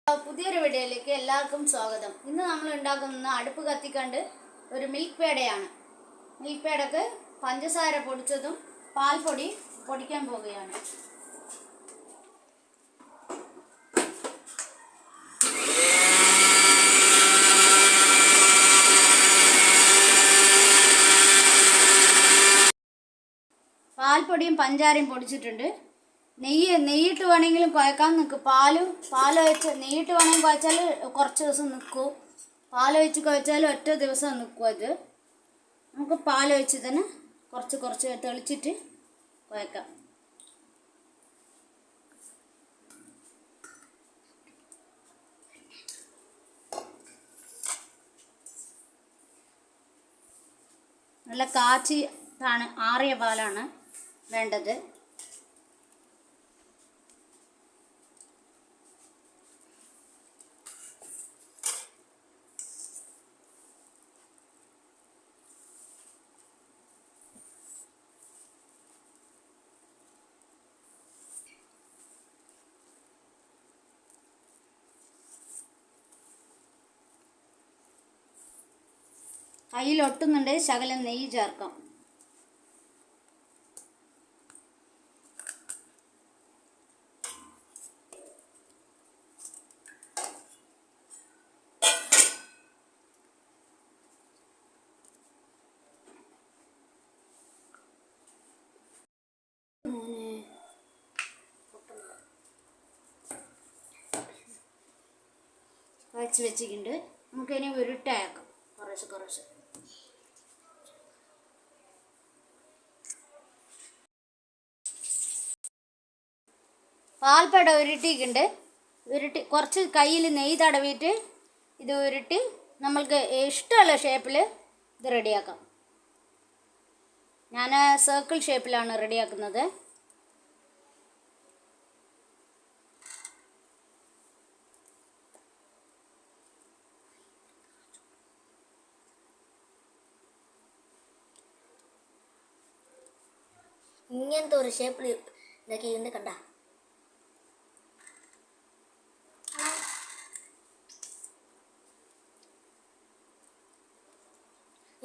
പുതിയൊരു വീഡിയോയിലേക്ക് എല്ലാവർക്കും സ്വാഗതം. ഇന്ന് നമ്മൾ ഉണ്ടാക്കുന്ന അടുപ്പ് കത്തിക്കണ്ട് ഒരു മിൽക്ക് പേടയാണ്. മിൽക്ക് പേടക്ക് പഞ്ചസാര പൊടിച്ചതും പാൽപ്പൊടി പൊടിക്കാൻ പോവുകയാണ്. പാൽപ്പൊടിയും പഞ്ചാരയും പൊടിച്ചിട്ടുണ്ട്. നെയ്യിട്ട് വേണമെങ്കിലും കുഴക്കാൻ നിൽക്കും. പാൽ ഒഴിച്ച് നെയ്യിട്ട് വേണമെങ്കിൽ കുഴച്ചാൽ കുറച്ച് ദിവസം നിൽക്കും. പാൽ ഒഴിച്ച് കുഴച്ചാൽ ഒറ്റ ദിവസം നിൽക്കും. അത് നമുക്ക് പാൽ ഒഴിച്ച് തന്നെ കുറച്ച് തെളിച്ചിട്ട് കുഴക്കാം. നല്ല കാച്ചി ആറിയ പാലാണ് വേണ്ടത്. കയ്യിലൊട്ടുന്നുണ്ടെങ്കിൽ ശകലം നെയ്യ് ചേർക്കാം. വച്ച് വെച്ചിട്ടുണ്ട്. നമുക്കിനി ഉരുട്ടയാക്കാം കുറച്ച്. പാൽപ്പട ഉരുട്ടിയിട്ടുണ്ട്. കുറച്ച് കയ്യിൽ നെയ്യ് തടവിയിട്ട് ഇത് ഉരുട്ടി നമ്മൾക്ക് ഇഷ്ടമുള്ള ഷേപ്പിൽ ഇത് റെഡിയാക്കാം. ഞാൻ സർക്കിൾ ഷേപ്പിലാണ് റെഡിയാക്കുന്നത്. ഇങ്ങനത്തെ ഒരു ഷേപ്പിൽ ഇതൊക്കെ ഉണ്ട് കണ്ട.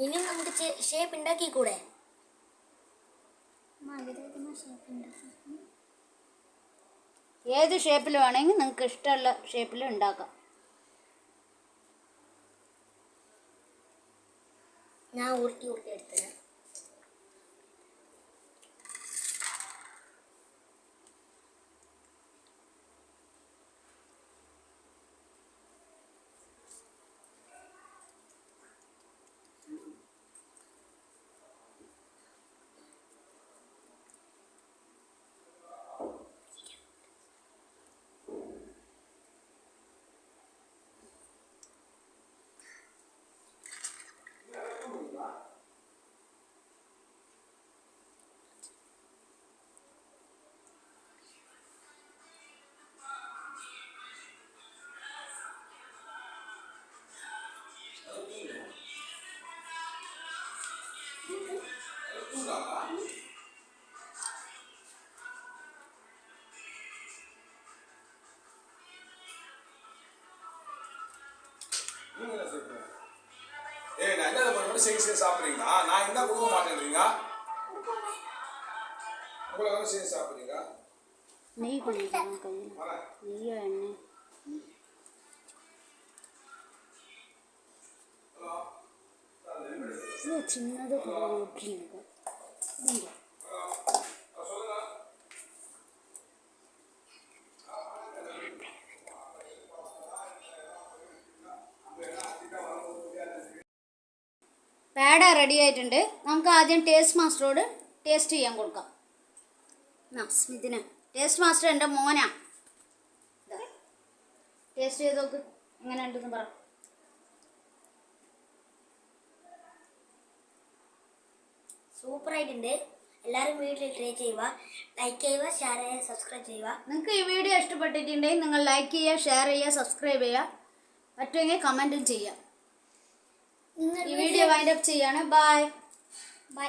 ഇനിയും നമുക്ക് ഷേപ്പ് ഉണ്ടാക്കിക്കൂടെ? ഏത് ഷേപ്പിൽ വേണമെങ്കിൽ നിങ്ങൾക്ക് ഇഷ്ടമുള്ള ഷേപ്പിൽ ഉണ്ടാക്കാം. ഞാൻ ഉരുട്ടി എടുത്തത്. நான் என்ன பண்ணணும் செய்ய சாப்பிட்றீங்களா? நான் என்ன கொடுக்க மாட்டேன்றீங்க? உங்களை வந்து செய்ய சாப்பிட்றீங்க? நெய் பண்ணிக்கலாம் கையில். நெய்யோ எண்ணெய் சின்னது ஊற்றிங்க. പേട റെഡി ആയിട്ടുണ്ട്. നമുക്ക് ആദ്യം ടേസ്റ്റ് മാസ്റ്ററോട് ടേസ്റ്റ് ചെയ്യാൻ കൊടുക്കാം. സ്മിതിന് ടേസ്റ്റ് മാസ്റ്റർ എൻ്റെ മോനാ. ടേസ്റ്റ് ചെയ്ത് നോക്ക്, എങ്ങനെ ഉണ്ടെന്ന് പറ. സൂപ്പറായിട്ടുണ്ട്. എല്ലാവരും വീട്ടിൽ ട്രൈ ചെയ്യുക. ലൈക്ക് ചെയ്യുക, ഷെയർ ചെയ്യുക, സബ്സ്ക്രൈബ് ചെയ്യുക. നിങ്ങൾക്ക് ഈ വീഡിയോ ഇഷ്ടപ്പെട്ടിട്ടുണ്ടെങ്കിൽ നിങ്ങൾ ലൈക്ക് ചെയ്യുക, ഷെയർ ചെയ്യുക, സബ്സ്ക്രൈബ് ചെയ്യുക. പറ്റുമെങ്കിൽ കമൻറ്റും ചെയ്യുക. ഈ വീഡിയോ വൈൻഡ് അപ്പ് ചെയ്യാണ്. ബൈ.